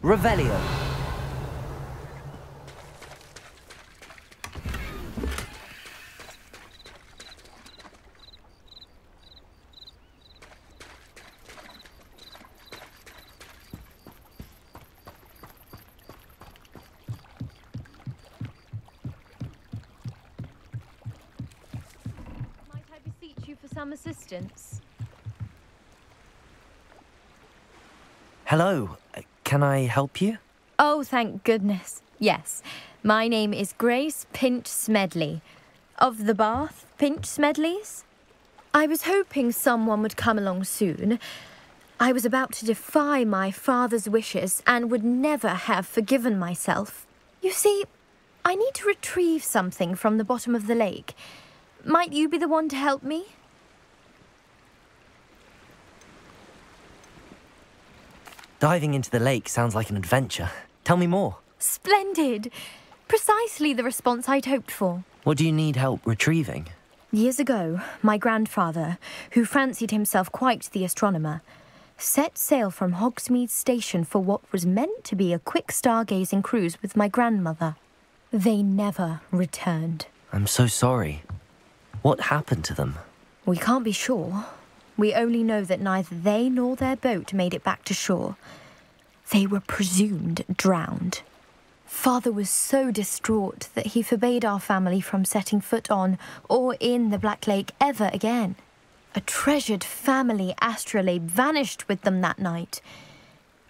Revelio. Might I beseech you for some assistance? Hello. Can I help you? Oh, thank goodness. Yes. My name is Grace Pinch Smedley. Of the Bath Pinch Smedleys? I was hoping someone would come along soon. I was about to defy my father's wishes and would never have forgiven myself. You see, I need to retrieve something from the bottom of the lake. Might you be the one to help me? Diving into the lake sounds like an adventure. Tell me more. Splendid! Precisely the response I'd hoped for. What do you need help retrieving? Years ago, my grandfather, who fancied himself quite the astronomer, set sail from Hogsmeade Station for what was meant to be a quick stargazing cruise with my grandmother. They never returned. I'm so sorry. What happened to them? We can't be sure. We only know that neither they nor their boat made it back to shore. They were presumed drowned. Father was so distraught that he forbade our family from setting foot on or in the Black Lake ever again. A treasured family astrolabe vanished with them that night.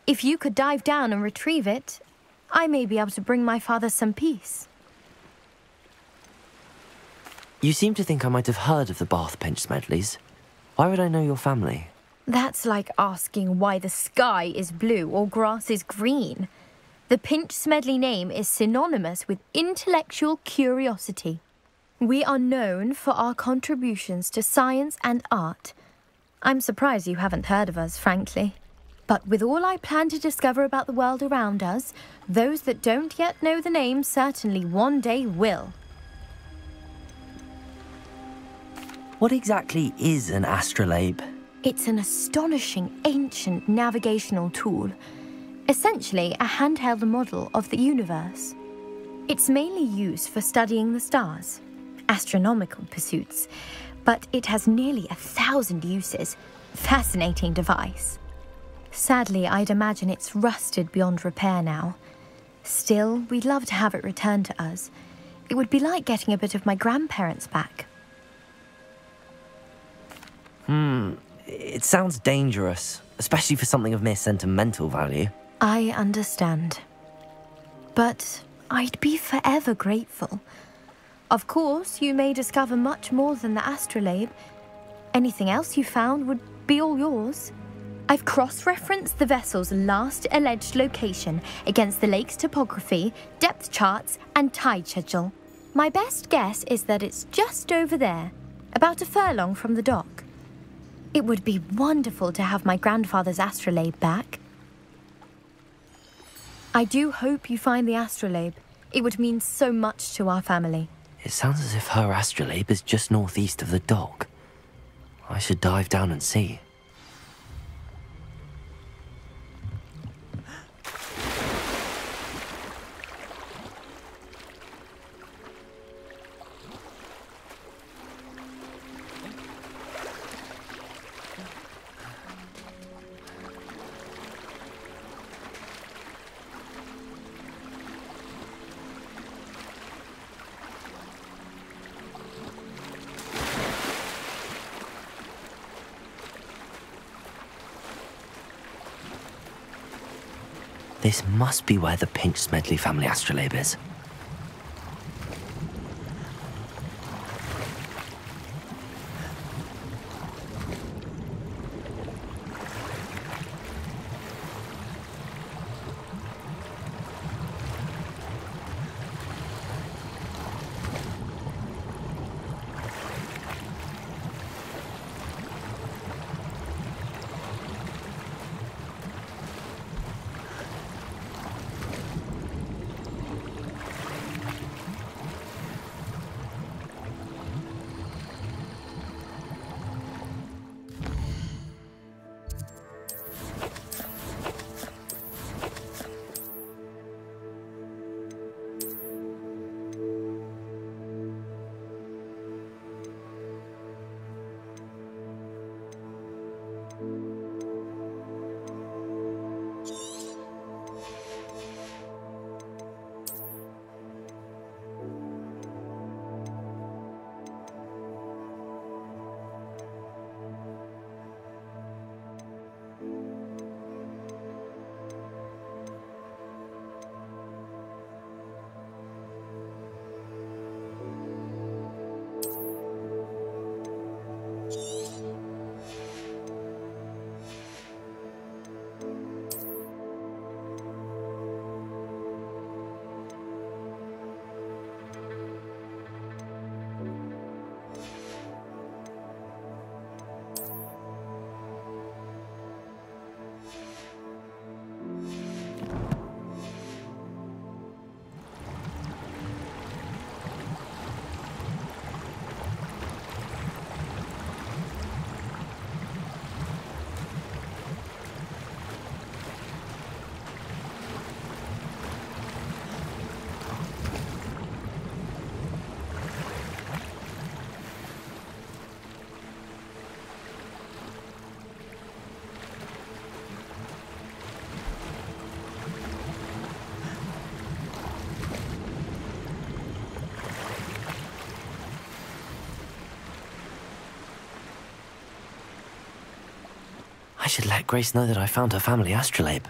If you could dive down and retrieve it, I may be able to bring my father some peace. You seem to think I might have heard of the Bath Pinch Smedleys. Why would I know your family? That's like asking why the sky is blue or grass is green. The Pinch Smedley name is synonymous with intellectual curiosity. We are known for our contributions to science and art. I'm surprised you haven't heard of us, frankly. But with all I plan to discover about the world around us, those that don't yet know the name certainly one day will. What exactly is an astrolabe? It's an astonishing ancient navigational tool. Essentially a handheld model of the universe. It's mainly used for studying the stars, astronomical pursuits, but it has nearly 1,000 uses. Fascinating device. Sadly, I'd imagine it's rusted beyond repair now. Still, we'd love to have it returned to us. It would be like getting a bit of my grandparents back. It sounds dangerous, especially for something of mere sentimental value. I understand. But I'd be forever grateful. Of course, you may discover much more than the astrolabe. Anything else you found would be all yours. I've cross-referenced the vessel's last alleged location against the lake's topography, depth charts, and tide schedule. My best guess is that it's just over there, about a furlong from the dock. It would be wonderful to have my grandfather's astrolabe back. I do hope you find the astrolabe. It would mean so much to our family. It sounds as if her astrolabe is just northeast of the dock. I should dive down and see. This must be where the Pinch Smedley family astrolabe is. I should let Grace know that I found her family astrolabe.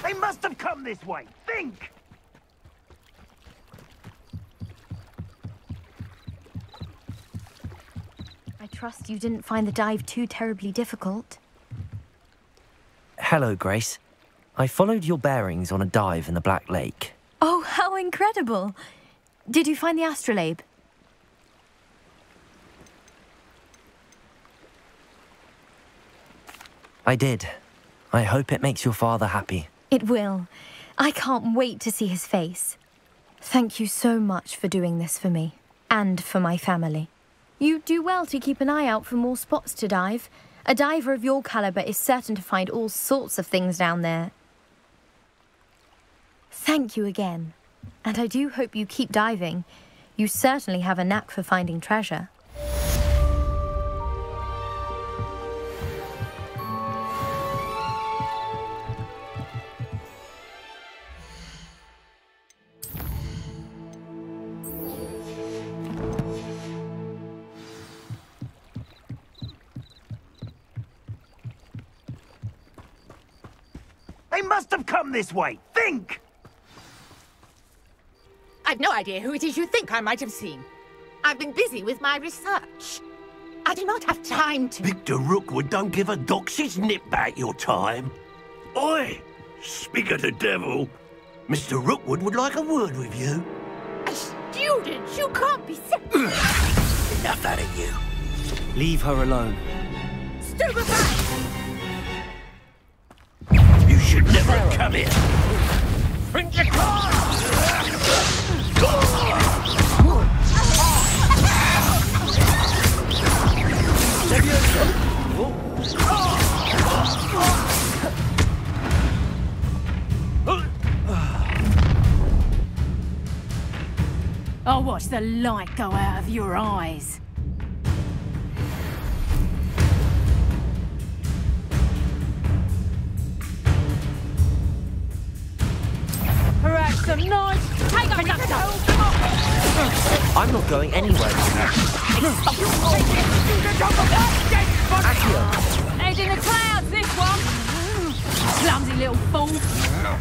They must have come this way. Think! I trust you didn't find the dive too terribly difficult. Hello, Grace. I followed your bearings on a dive in the Black Lake. Oh, how incredible! Did you find the astrolabe? I did. I hope it makes your father happy. It will. I can't wait to see his face. Thank you so much for doing this for me, and for my family. You do well to keep an eye out for more spots to dive. A diver of your caliber is certain to find all sorts of things down there. Thank you again. And I do hope you keep diving. You certainly have a knack for finding treasure. They must have come this way. Think! I've no idea who it is you think I might have seen. I've been busy with my research. I do not have time to... Victor Rookwood don't give a doxy's nip back your time. Oi! Speak of the devil. Mr. Rookwood would like a word with you. A student? You can't be serious. Enough out of you. Leave her alone. Stupefy! You should never have come here. Bring your car! I'll watch the light go out of your eyes. not going anywhere. Head in the clouds, this one. Clumsy little fool.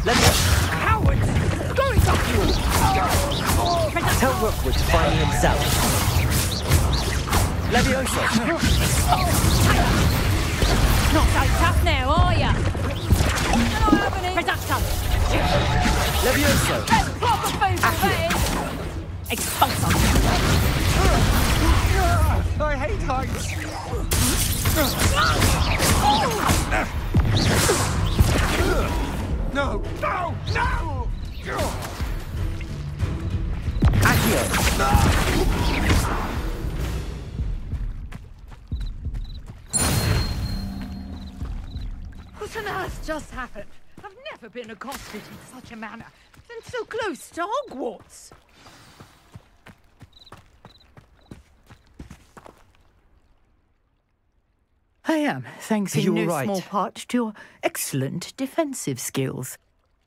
Let me... Coward! Going up you! Tell Rookwood to find me himself. Levioso! Not so tough now, are ya? Reducto! Levioso! That's proper food for me! Expulso! I hate heights! No! No! No! Accio! What on earth just happened? I've never been accosted in such a manner. And so close to Hogwarts. I am, thanks in no small part to your excellent defensive skills.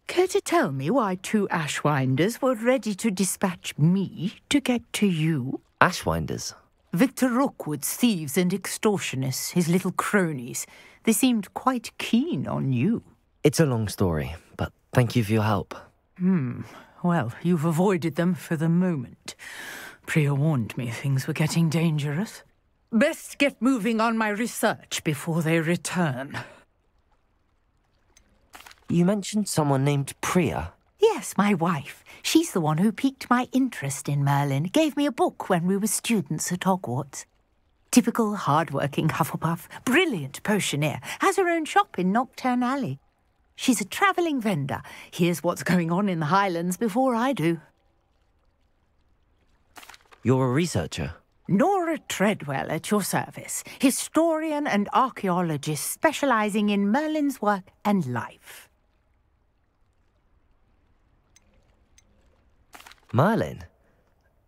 Care to tell me why 2 Ashwinders were ready to dispatch me to get to you? Ashwinders? Victor Rookwood's thieves and extortionists, his little cronies. They seemed quite keen on you. It's a long story, but thank you for your help. Well, you've avoided them for the moment. Priya warned me things were getting dangerous. Best get moving on my research before they return. You mentioned someone named Priya. Yes, my wife. She's the one who piqued my interest in Merlin. Gave me a book when we were students at Hogwarts. Typical hard-working Hufflepuff, brilliant potioneer, has her own shop in Nocturne Alley. She's a travelling vendor. Hears what's going on in the Highlands before I do. You're a researcher? Nora Treadwell at your service, historian and archaeologist specialising in Merlin's work and life. Merlin?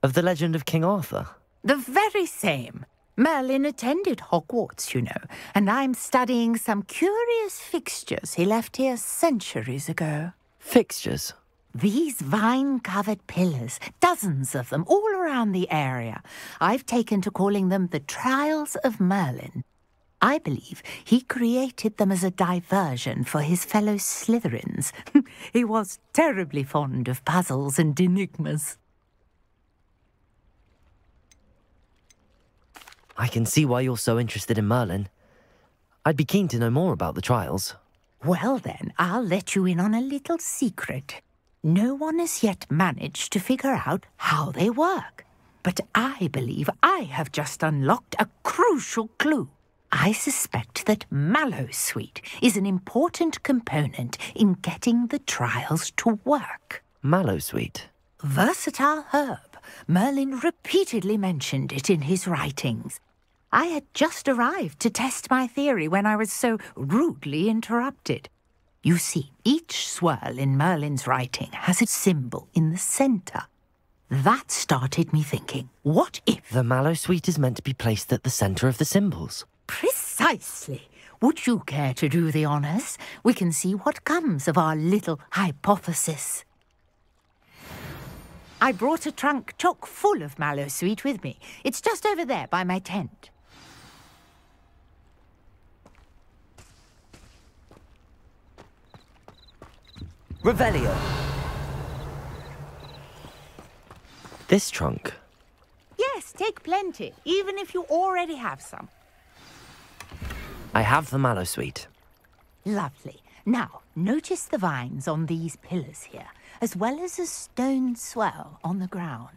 Of the legend of King Arthur? The very same. Merlin attended Hogwarts, you know, and I'm studying some curious fixtures he left here centuries ago. Fixtures? These vine-covered pillars, dozens of them, all around the area. I've taken to calling them the Trials of Merlin. I believe he created them as a diversion for his fellow Slytherins. He was terribly fond of puzzles and enigmas. I can see why you're so interested in Merlin. I'd be keen to know more about the trials. Well then, I'll let you in on a little secret. No one has yet managed to figure out how they work. But I believe I have just unlocked a crucial clue. I suspect that Mallowsweet is an important component in getting the trials to work. Mallowsweet? Versatile herb. Merlin repeatedly mentioned it in his writings. I had just arrived to test my theory when I was so rudely interrupted. You see, each swirl in Merlin's writing has a symbol in the centre. That started me thinking, what if... The Mallowsweet is meant to be placed at the centre of the symbols. Precisely. Would you care to do the honours? We can see what comes of our little hypothesis. I brought a trunk chock full of Mallowsweet with me. It's just over there by my tent. Revelio. This trunk? Yes, take plenty, even if you already have some. I have the Mallowsweet. Lovely. Now, notice the vines on these pillars here, as well as a stone swell on the ground.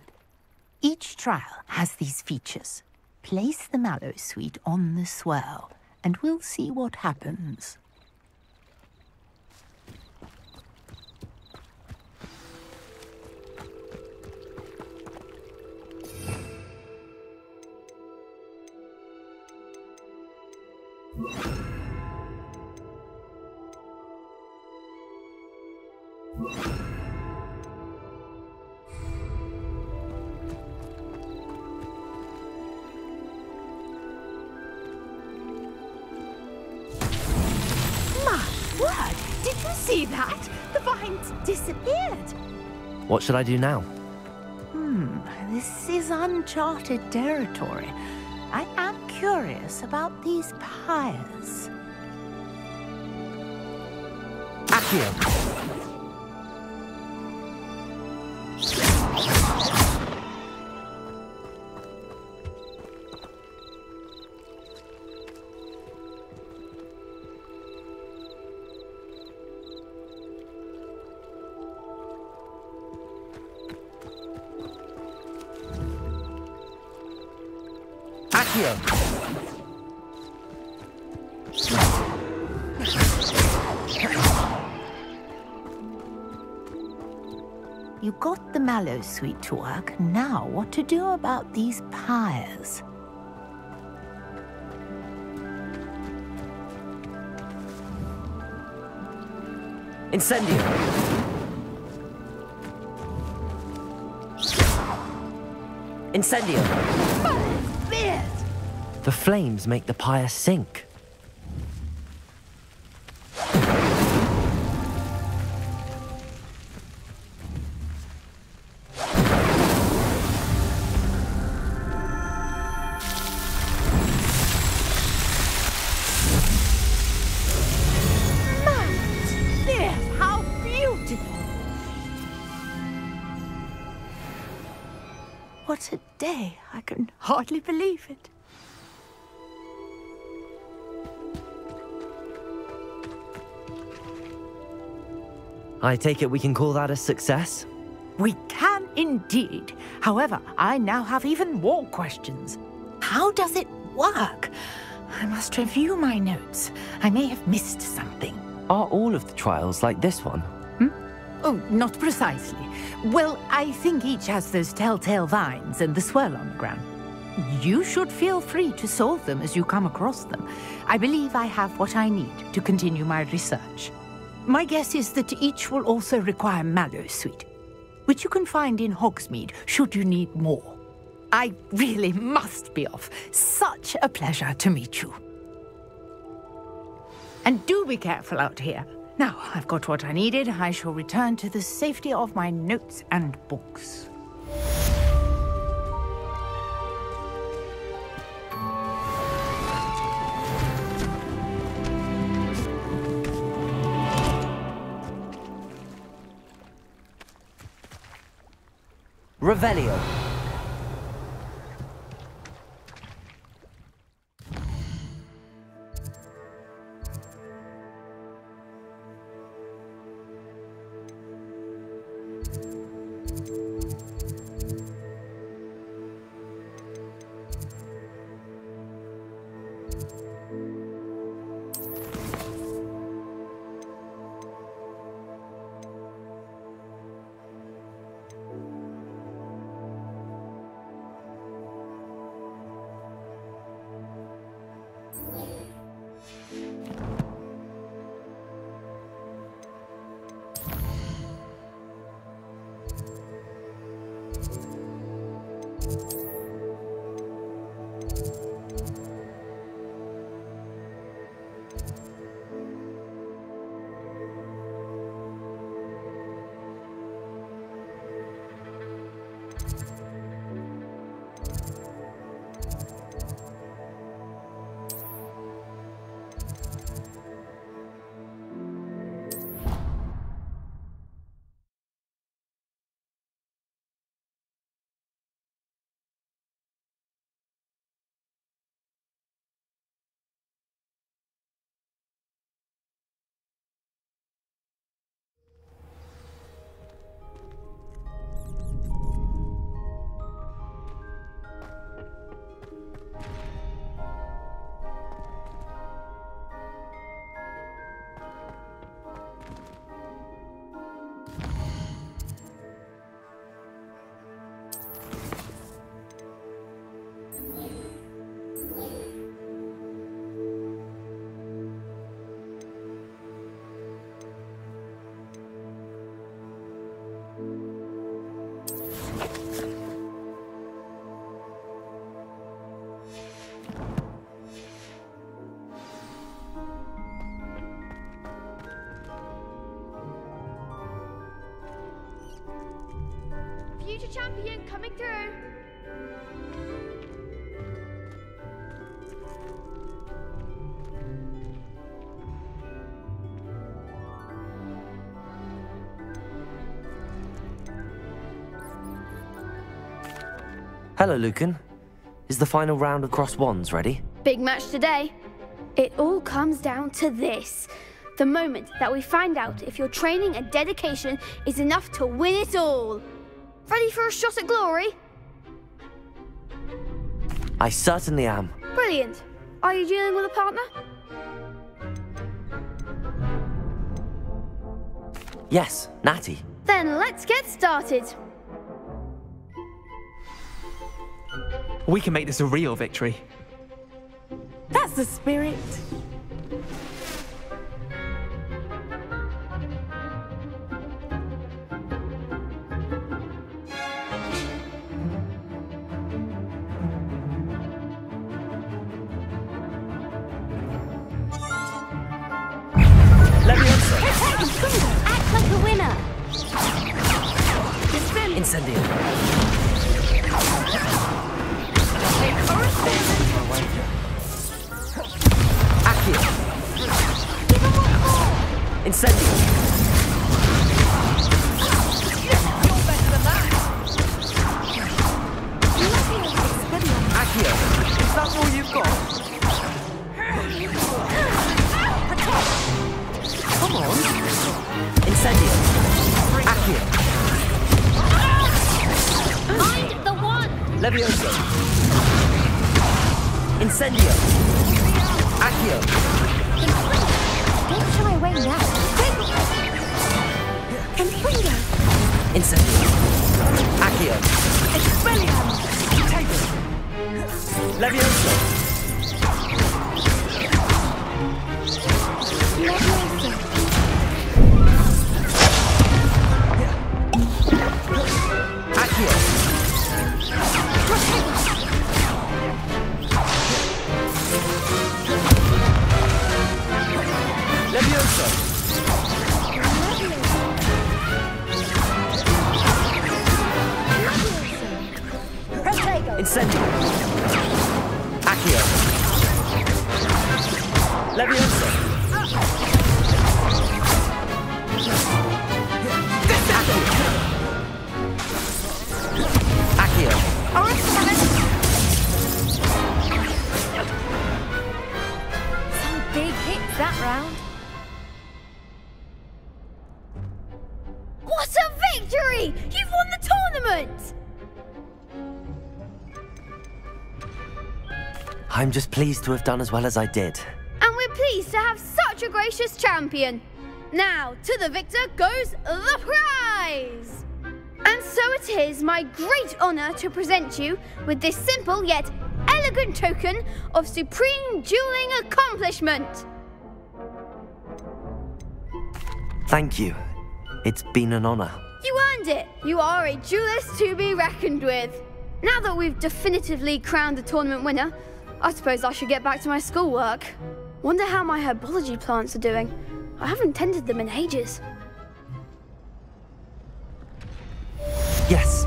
Each trial has these features. Place the Mallowsweet on the swell, and we'll see what happens. Did you see that? The vines disappeared. What should I do now? this is uncharted territory. I am curious about these pyres. Accio. You got the mallow sweet to work. Now what to do about these pyres? Incendio. Incendio. The flames make the pyre sink. What a day. I can hardly believe it. I take it we can call that a success? We can indeed. However, I now have even more questions. How does it work? I must review my notes. I may have missed something. Are all of the trials like this one? Oh, not precisely. Well, I think each has those telltale vines and the swirl on the ground. You should feel free to solve them as you come across them. I believe I have what I need to continue my research. My guess is that each will also require mallow sweet, which you can find in Hogsmeade should you need more. I really must be off. Such a pleasure to meet you. And do be careful out here. Now, I've got what I needed. I shall return to the safety of my notes and books. Revelio. champion coming through. Hello, Lucan. Is the final round of cross wands ready? Big match today. It all comes down to this. The moment that we find out if your training and dedication is enough to win it all. Ready for a shot at glory? I certainly am. Brilliant. Are you dealing with a partner? Yes, Natty. Then let's get started. We can make this a real victory. That's the spirit. Act like a winner. Incendio. Accio. Incendio. You're better than that. Accio. Is that all you've got? Come on. Incendio. Accio. Mind the one. Levioso. Incendio. Accio. Don't shy away now. Confringo. Incendio. Accio. Expelliarmus! Take it! Levioso. Accio. Levioso. Incendio. Accio. Levioso. Accio. Some big hits that round. What a victory! You've won the tournament! I'm just pleased to have done as well as I did. And we're pleased to have such a gracious champion. Now, to the victor goes the prize! And so it is my great honour to present you with this simple yet elegant token of supreme dueling accomplishment. Thank you. It's been an honor. You earned it. You are a duelist to be reckoned with. Now that we've definitively crowned the tournament winner, I suppose I should get back to my schoolwork. Wonder how my herbology plants are doing. I haven't tended them in ages. Yes.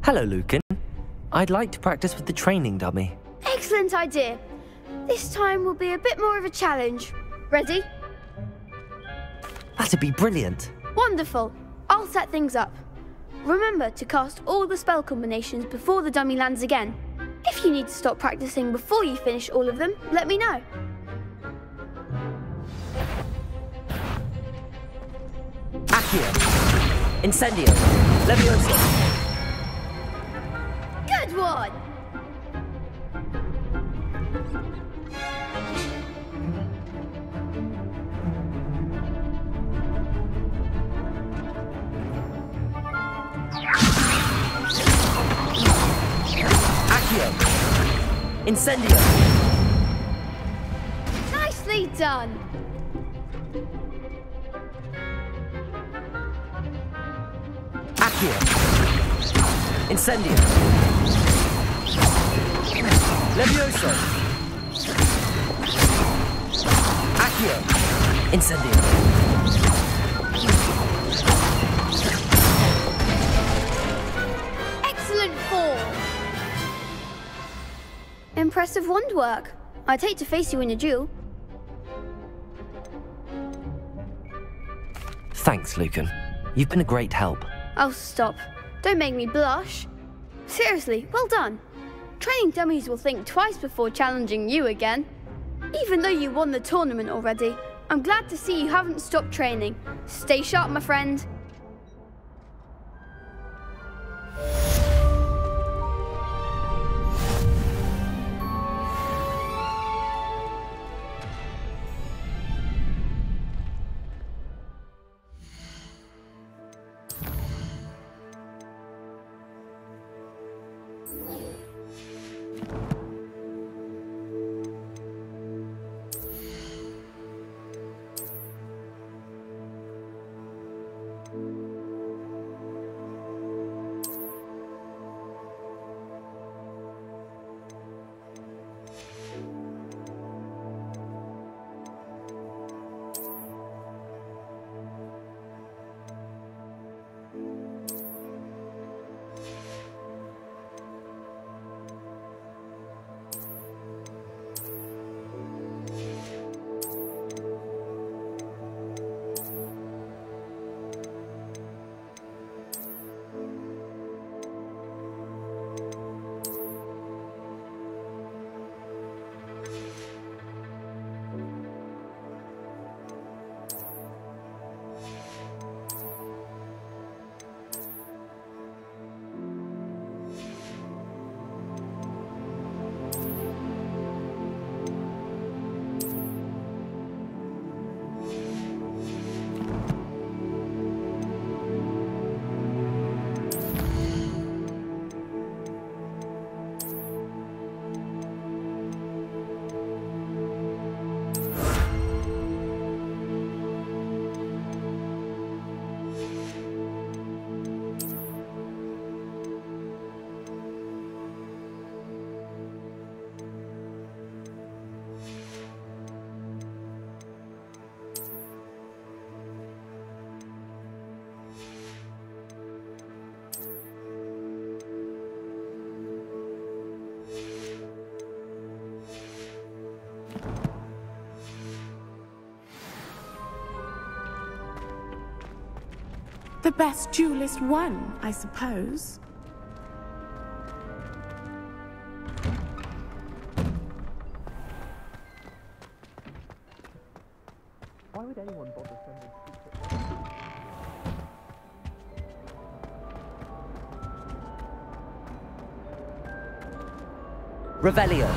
Hello, Lucan. I'd like to practice with the training dummy. Excellent idea. This time will be a bit more of a challenge. Ready? That'd be brilliant. Wonderful. I'll set things up. Remember to cast all the spell combinations before the dummy lands again. If you need to stop practicing before you finish all of them, let me know. Accio. Incendio. Levioso. Good one! Incendio! Nicely done. Accio! Incendio! Levioso! Accio! Incendio! Excellent form. Impressive wand work. I'd hate to face you in a duel. Thanks, Lucan. You've been a great help. Oh, stop. Don't make me blush. Seriously, well done. Training dummies will think twice before challenging you again. Even though you won the tournament already, I'm glad to see you haven't stopped training. Stay sharp, my friend. The best duelist won, I suppose. Why would anyone bother sending secret? Revelio.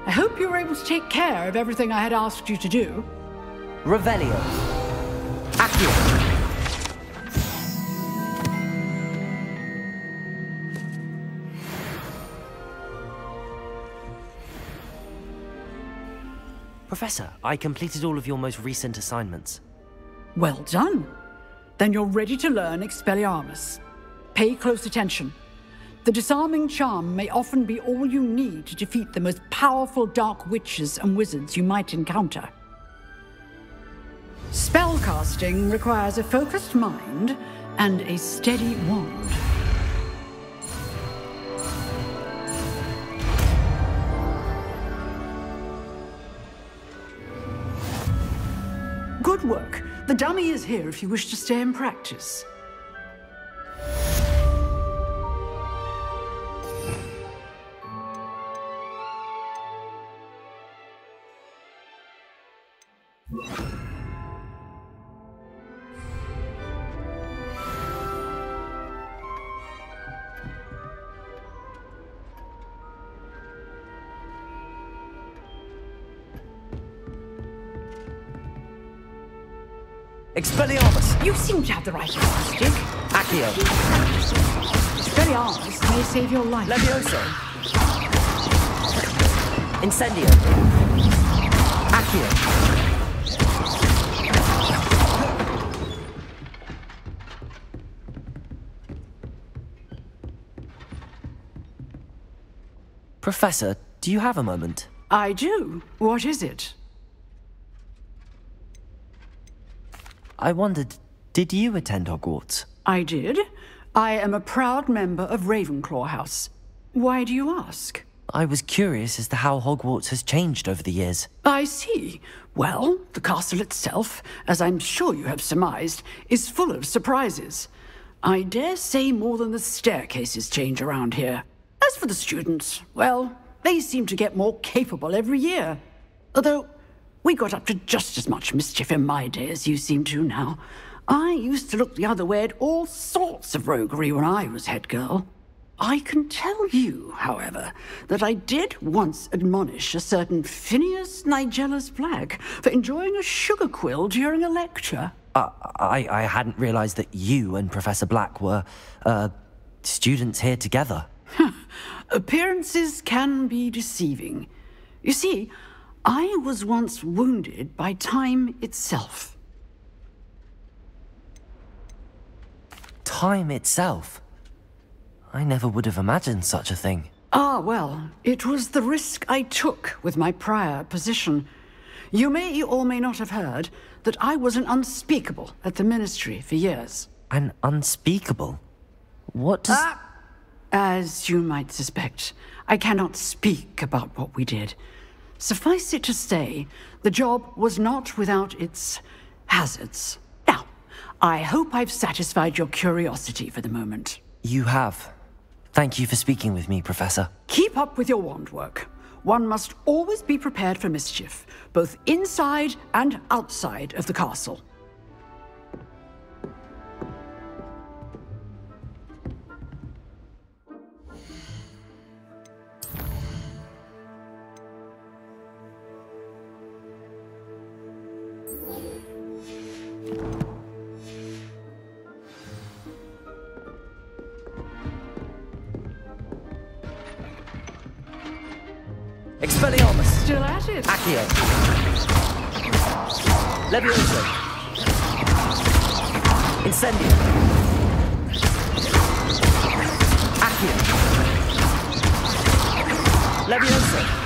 I hope you were able to take care of everything I had asked you to do. Revelio. Accio. Professor, I completed all of your most recent assignments. Well done. Then you're ready to learn Expelliarmus. Pay close attention. The disarming charm may often be all you need to defeat the most powerful dark witches and wizards you might encounter. Spellcasting requires a focused mind and a steady wand. Good work. The dummy is here if you wish to stay and practice. Expelliarmus! You seem to have the right stick. Accio. Expelliarmus may save your life. Levioso. Incendio. Accio. Professor, do you have a moment? I do. What is it? I wondered, did you attend Hogwarts? I did. I am a proud member of Ravenclaw House. Why do you ask? I was curious as to how Hogwarts has changed over the years. I see. Well, the castle itself, as I'm sure you have surmised, is full of surprises. I dare say more than the staircases change around here. As for the students, well, they seem to get more capable every year. Although, we got up to just as much mischief in my day as you seem to now. I used to look the other way at all sorts of roguery when I was head girl. I can tell you, however, that I did once admonish a certain Phineas Nigellus Black for enjoying a sugar quill during a lecture. I hadn't realized that you and Professor Black were, students here together. Appearances can be deceiving. You see, I was once wounded by time itself. Time itself? I never would have imagined such a thing. Ah, well, it was the risk I took with my prior position. You may or may not have heard that I was an unspeakable at the Ministry for years. An unspeakable? What does... As you might suspect, I cannot speak about what we did. Suffice it to say, the job was not without its hazards. Now, I hope I've satisfied your curiosity for the moment. You have. Thank you for speaking with me, Professor. Keep up with your wand work. One must always be prepared for mischief, both inside and outside of the castle. Expelliarmus! Still at it? Accio. Levioso. Incendio. Accio. Levioso.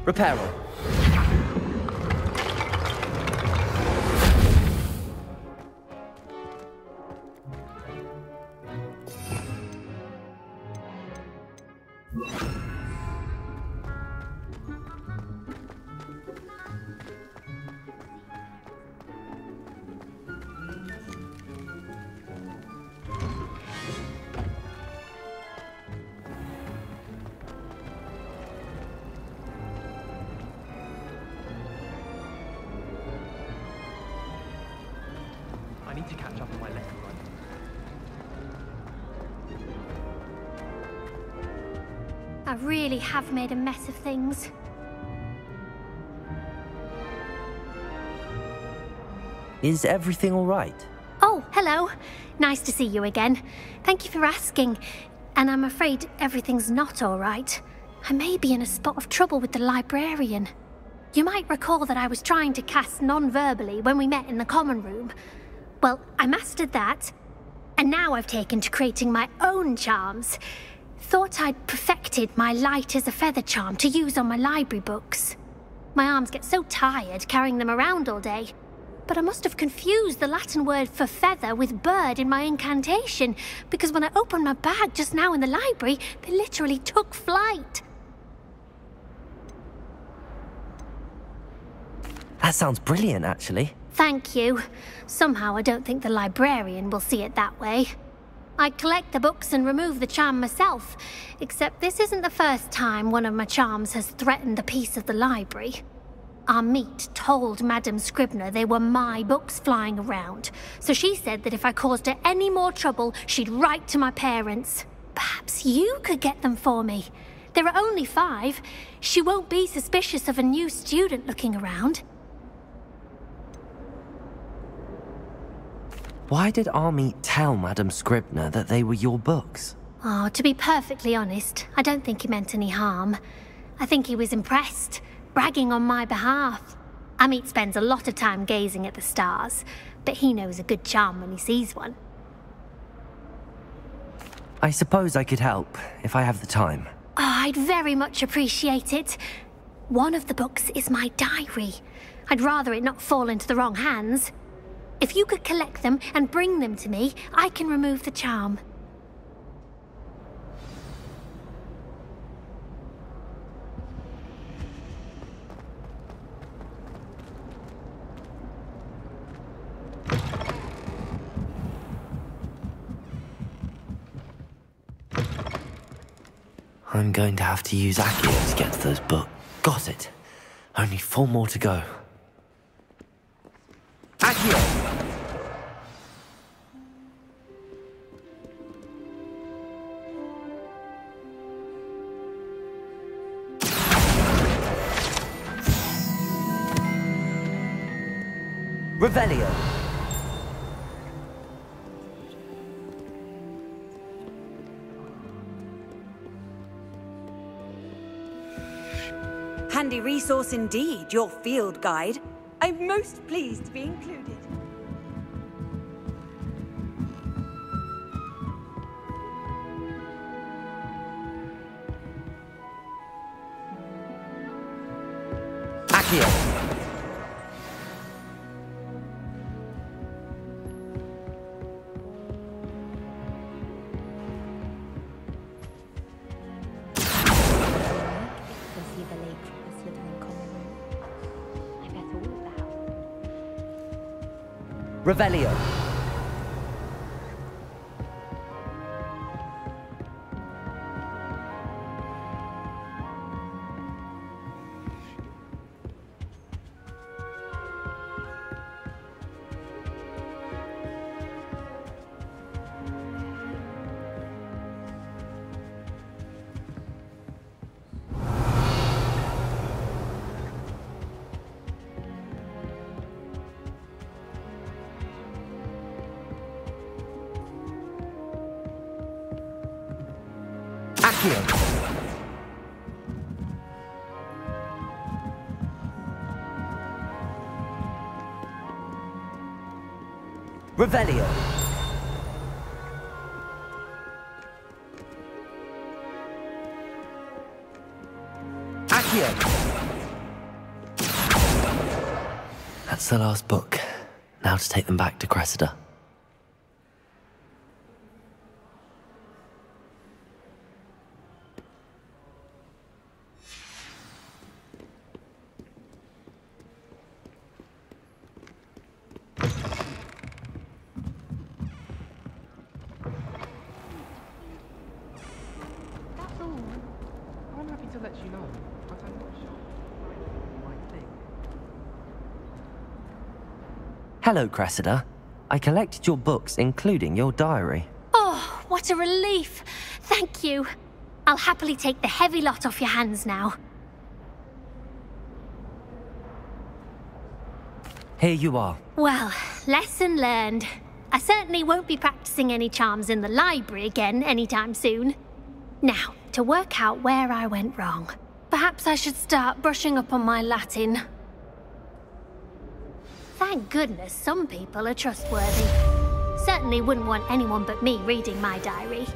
Reparo. I need to catch up on my lesson run. I really have made a mess of things. Is everything all right? Oh, hello. Nice to see you again. Thank you for asking. And I'm afraid everything's not all right. I may be in a spot of trouble with the librarian. You might recall that I was trying to cast non-verbally when we met in the common room. Well, I mastered that, and now I've taken to creating my own charms. Thought I'd perfected my light as a feather charm to use on my library books. My arms get so tired carrying them around all day. But I must have confused the Latin word for feather with bird in my incantation, because when I opened my bag just now in the library, they literally took flight. That sounds brilliant, actually. Thank you. Somehow I don't think the librarian will see it that way. I collect the books and remove the charm myself, except this isn't the first time one of my charms has threatened a piece of the library. Our meet told Madame Scribner they were my books flying around, so she said that if I caused her any more trouble, she'd write to my parents. Perhaps you could get them for me. There are only 5. She won't be suspicious of a new student looking around. Why did Army tell Madame Scribner that they were your books? Oh, to be perfectly honest, I don't think he meant any harm. I think he was impressed, bragging on my behalf. Amit spends a lot of time gazing at the stars, but he knows a good charm when he sees one. I suppose I could help, if I have the time. Oh, I'd very much appreciate it. One of the books is my diary. I'd rather it not fall into the wrong hands. If you could collect them and bring them to me, I can remove the charm. I'm going to have to use Accio to get to those books. Got it. Only 4 more to go. Accio! Revelio. Handy resource indeed, your field guide. I'm most pleased to be included. Accio. Revelio. Revelio. Accio. That's the last book. Now to take them back to Cressida. Hello, Cressida. I collected your books, including your diary. Oh, what a relief. Thank you. I'll happily take the heavy lot off your hands now. Here you are. Well, lesson learned. I certainly won't be practicing any charms in the library again anytime soon. Now, to work out where I went wrong. Perhaps I should start brushing up on my Latin. Thank goodness some people are trustworthy. Certainly wouldn't want anyone but me reading my diary.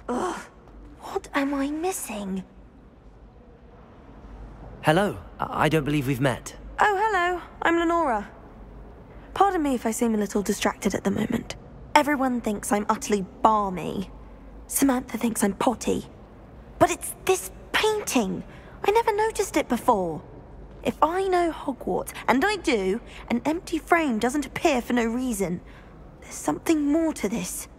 Ugh, what am I missing? Hello. I don't believe we've met. Oh, hello. I'm Lenora. Pardon me if I seem a little distracted at the moment. Everyone thinks I'm utterly balmy. Samantha thinks I'm potty. But it's this painting. I never noticed it before. If I know Hogwarts, and I do, an empty frame doesn't appear for no reason. There's something more to this.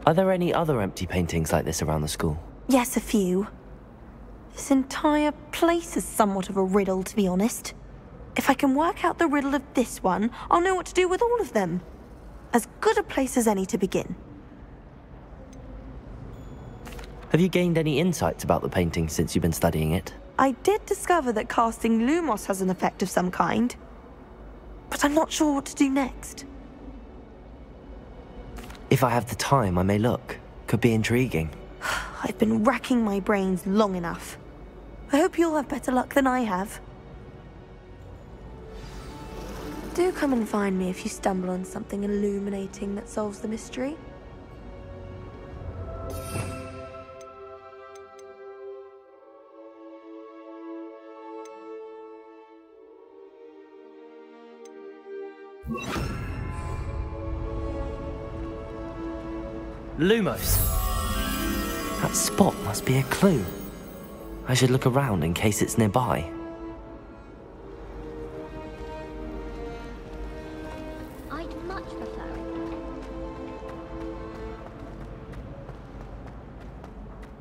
Are there any other empty paintings like this around the school? Yes, a few. This entire place is somewhat of a riddle, to be honest. If I can work out the riddle of this one, I'll know what to do with all of them. As good a place as any to begin. Have you gained any insights about the painting since you've been studying it? I did discover that casting Lumos has an effect of some kind. But I'm not sure what to do next. If I have the time, I may look. Could be intriguing. I've been racking my brains long enough. I hope you'll have better luck than I have. Do come and find me if you stumble on something illuminating that solves the mystery. Lumos. That spot must be a clue. I should look around in case it's nearby. I'd much prefer it.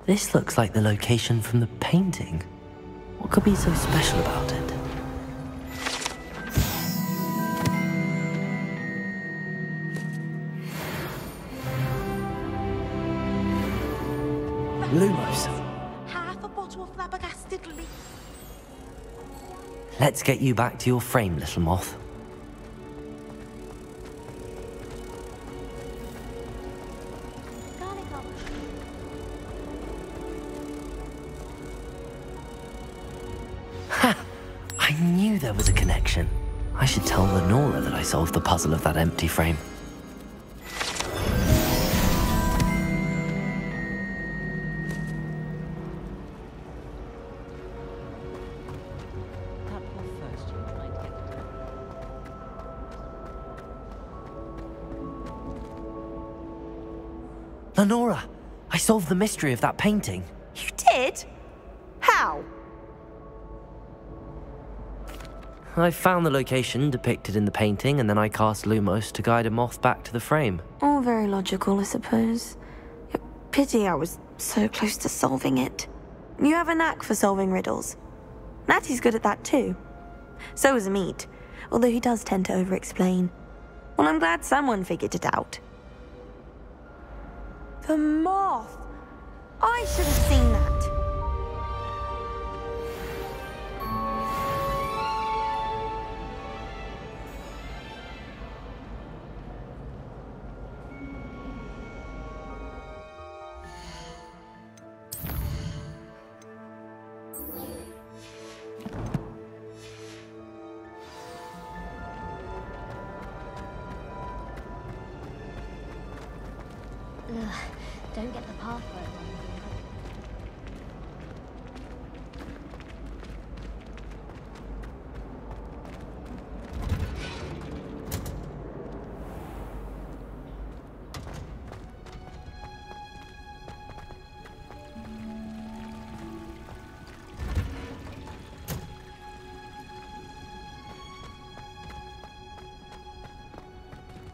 This looks like the location from the painting. What could be so special about it? Lumos. Half a bottle of flabbergasted leaf. Let's get you back to your frame, little moth. Ha! I knew there was a connection. I should tell Lenora that I solved the puzzle of that empty frame. Lenora, I solved the mystery of that painting. You did? How? I found the location depicted in the painting, and then I cast Lumos to guide a moth back to the frame. All very logical, I suppose. Pity I was so close to solving it. You have a knack for solving riddles. Natty's good at that too. So is Amit, although he does tend to over-explain. Well, I'm glad someone figured it out. The moth! I should have seen that. Don't get the password wrong.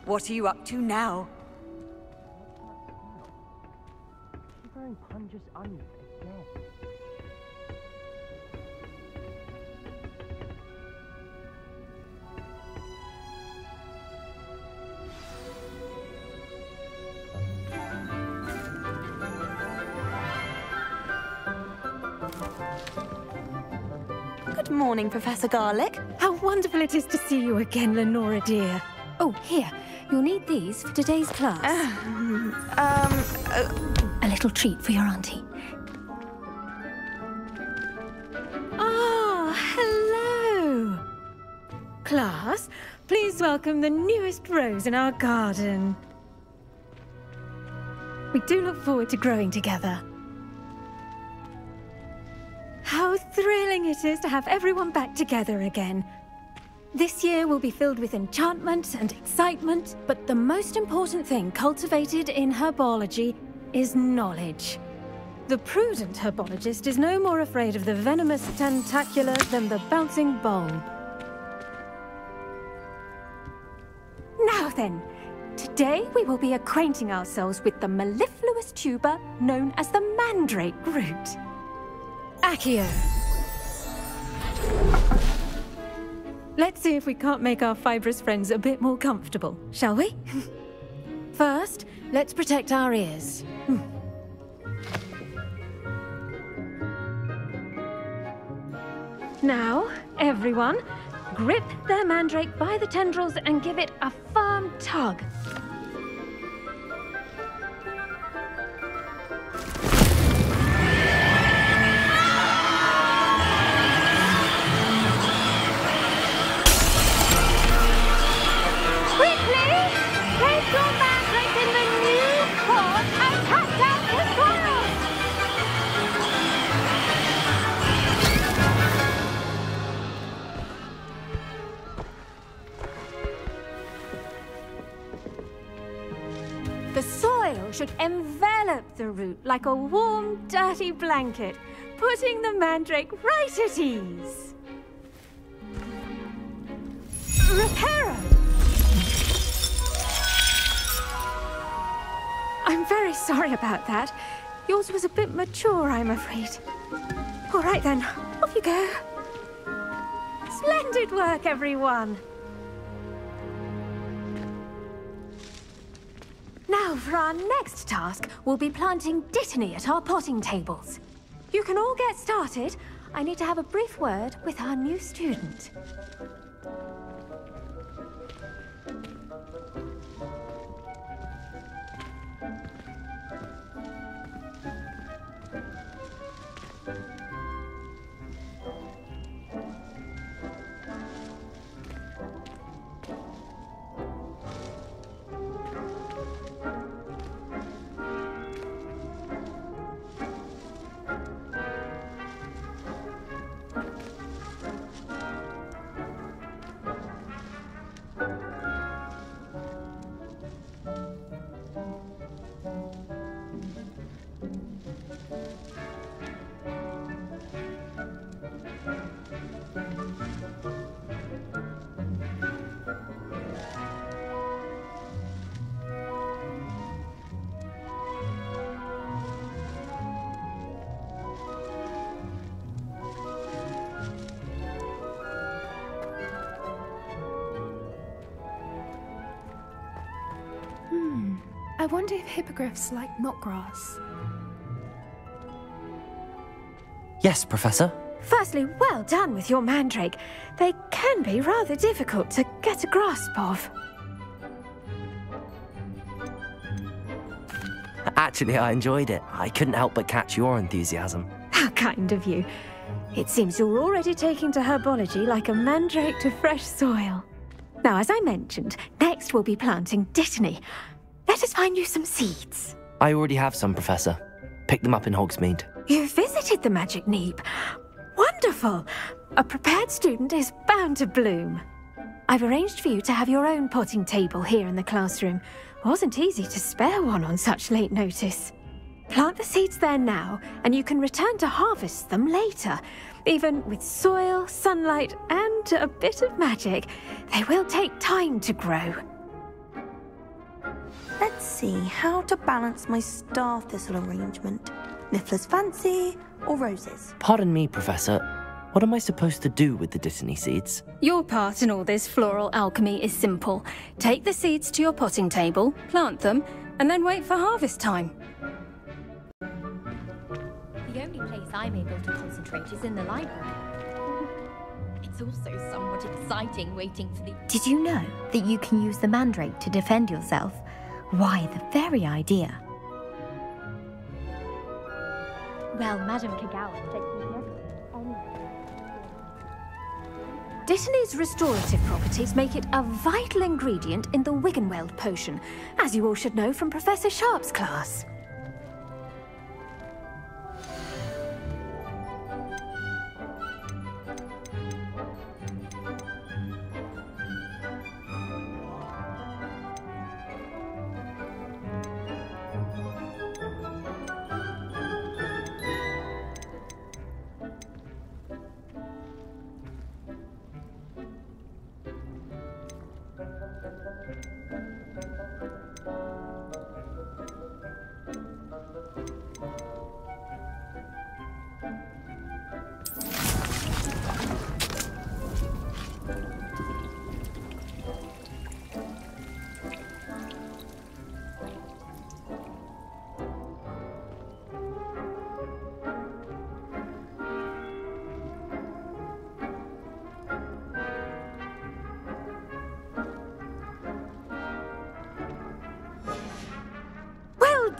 What are you up to now? Punches onions again. Good morning, Professor Garlic. How wonderful it is to see you again, Lenora dear. Oh, here. You'll need these for today's class. A little treat for your auntie. Ah, hello. Class, please welcome the newest rose in our garden. We do look forward to growing together. How thrilling it is to have everyone back together again. This year will be filled with enchantment and excitement, but the most important thing cultivated in herbology is knowledge. The prudent herbologist is no more afraid of the venomous tentacula than the bouncing bowl. Now then, today we will be acquainting ourselves with the mellifluous tuber known as the mandrake root. Accio. Let's see if we can't make our fibrous friends a bit more comfortable, shall we? First, let's protect our ears. Now, everyone, grip their mandrake by the tendrils and give it a firm tug. Should envelop the root like a warm, dirty blanket, putting the mandrake right at ease. Reparo! I'm very sorry about that. Yours was a bit mature, I'm afraid. All right then, off you go. Splendid work, everyone. Now, for our next task, we'll be planting dittany at our potting tables. You can all get started. I need to have a brief word with our new student. I wonder if hippogriffs like knotgrass. Yes, Professor. Firstly, well done with your mandrake. They can be rather difficult to get a grasp of. Actually, I enjoyed it. I couldn't help but catch your enthusiasm. How kind of you. It seems you're already taking to herbology like a mandrake to fresh soil. Now, as I mentioned, next we'll be planting dittany. Let us find you some seeds. I already have some, Professor. Picked them up in Hogsmeade. You visited the Magic Neep. Wonderful! A prepared student is bound to bloom. I've arranged for you to have your own potting table here in the classroom. Wasn't easy to spare one on such late notice. Plant the seeds there now, and you can return to harvest them later. Even with soil, sunlight, and a bit of magic, they will take time to grow. Let's see how to balance my star thistle arrangement. Niffler's fancy or roses? Pardon me, Professor. What am I supposed to do with the dittany seeds? Your part in all this floral alchemy is simple. Take the seeds to your potting table, plant them, and then wait for harvest time. The only place I'm able to concentrate is in the library. It's also somewhat exciting waiting for the... Did you know that you can use the mandrake to defend yourself? Why, the very idea. Well, Madame Kagawa said you never... Dittany's restorative properties make it a vital ingredient in the Wiggenweld potion, as you all should know from Professor Sharp's class.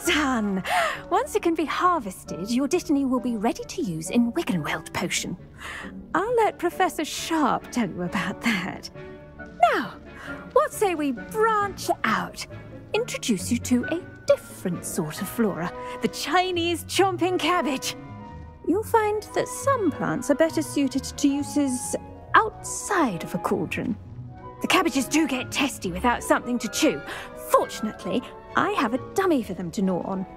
Done! Once it can be harvested, your dittany will be ready to use in Wiggenweld potion. I'll let Professor Sharp tell you about that. Now, what say we branch out? Introduce you to a different sort of flora, the Chinese chomping cabbage. You'll find that some plants are better suited to uses outside of a cauldron. The cabbages do get testy without something to chew. Fortunately, I have a dummy for them to gnaw on.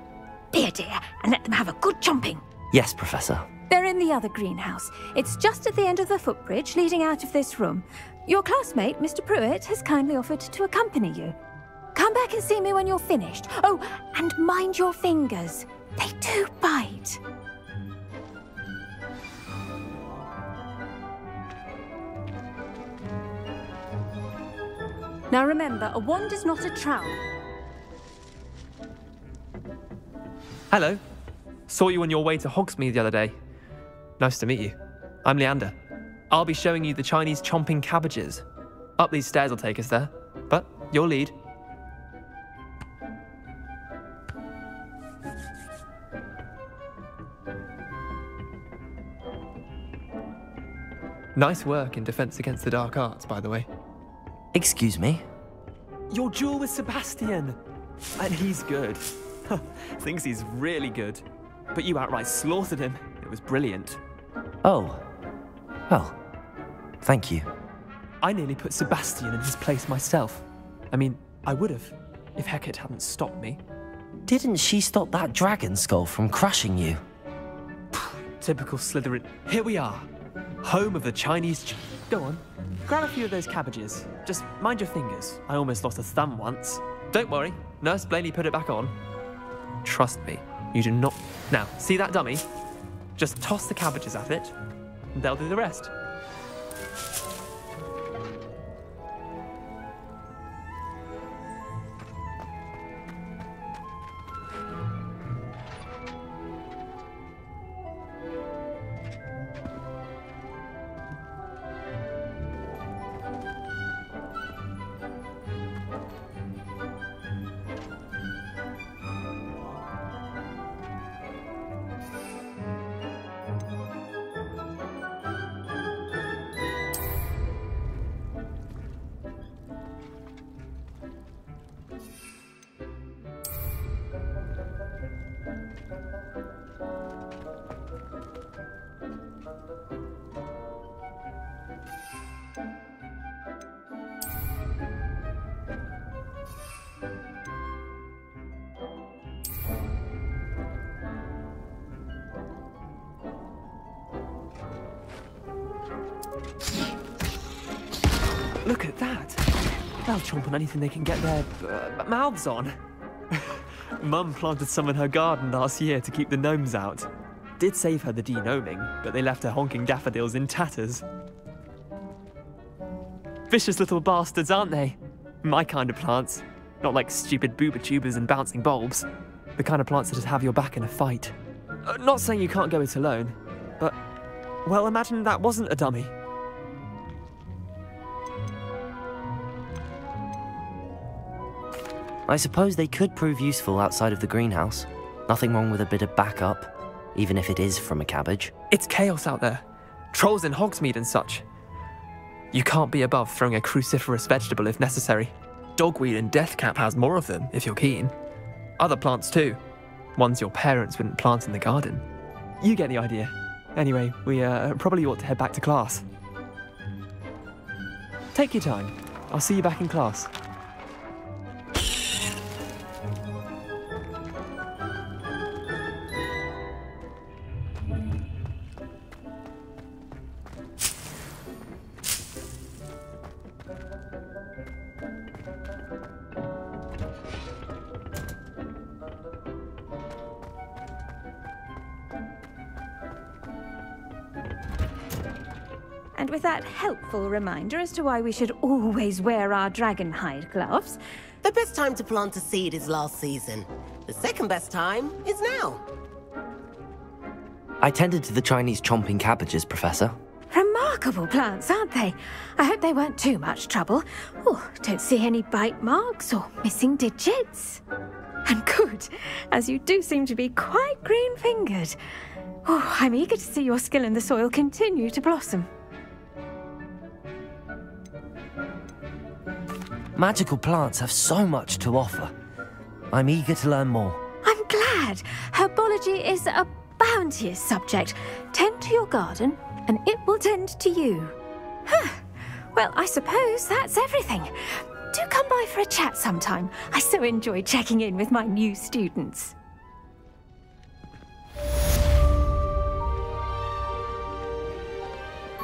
Be a dear and let them have a good chomping. Yes, Professor. They're in the other greenhouse. It's just at the end of the footbridge leading out of this room. Your classmate, Mr. Pruitt, has kindly offered to accompany you. Come back and see me when you're finished. Oh, and mind your fingers. They do bite. Now remember, a wand is not a trowel. Hello. Saw you on your way to Hogsmeade the other day. Nice to meet you. I'm Leander. I'll be showing you the Chinese chomping cabbages. Up these stairs will take us there, but your lead. Nice work in Defense Against the Dark Arts, by the way. Excuse me? Your duel with Sebastian! And he's good. Thinks he's really good. But you outright slaughtered him. It was brilliant. Oh. Well, thank you. I nearly put Sebastian in his place myself. I mean, I would have, if Hecate hadn't stopped me. Didn't she stop that dragon skull from crushing you? Typical Slytherin. Here we are. Home of the Chinese... Go on. Grab a few of those cabbages. Just mind your fingers. I almost lost a thumb once. Don't worry. Nurse Blaney put it back on. Trust me. You do not... Now, see that dummy? Just toss the cabbages at it, and they'll do the rest. Look at that. They'll chomp on anything they can get their mouths on. Mum planted some in her garden last year to keep the gnomes out. Did save her the de-gnoming, but they left her honking daffodils in tatters. Vicious little bastards, aren't they? My kind of plants. Not like stupid booba tubers and bouncing bulbs. The kind of plants that just have your back in a fight. Not saying you can't go it alone, but, well, imagine that wasn't a dummy. I suppose they could prove useful outside of the greenhouse. Nothing wrong with a bit of backup, even if it is from a cabbage. It's chaos out there. Trolls in Hogsmeade and such. You can't be above throwing a cruciferous vegetable if necessary. Dogweed and deathcap has more of them, if you're keen. Other plants too. Ones your parents wouldn't plant in the garden. You get the idea. Anyway, we probably ought to head back to class. Take your time. I'll see you back in class. And with that helpful reminder as to why we should always wear our dragon hide gloves. The best time to plant a seed is last season. The second best time is now. I tended to the Chinese chomping cabbages, Professor. Remarkable plants, aren't they? I hope they weren't too much trouble. Oh, don't see any bite marks or missing digits. And good, as you do seem to be quite green-fingered. Oh, I'm eager to see your skill in the soil continue to blossom. Magical plants have so much to offer. I'm eager to learn more. I'm glad. Herbology is a bounteous subject. Tend to your garden, and it will tend to you. Huh. Well, I suppose that's everything. Do come by for a chat sometime. I so enjoy checking in with my new students.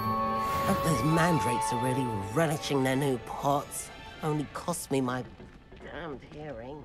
Hope those mandrakes are really relishing their new pots. Only cost me my damned hearing.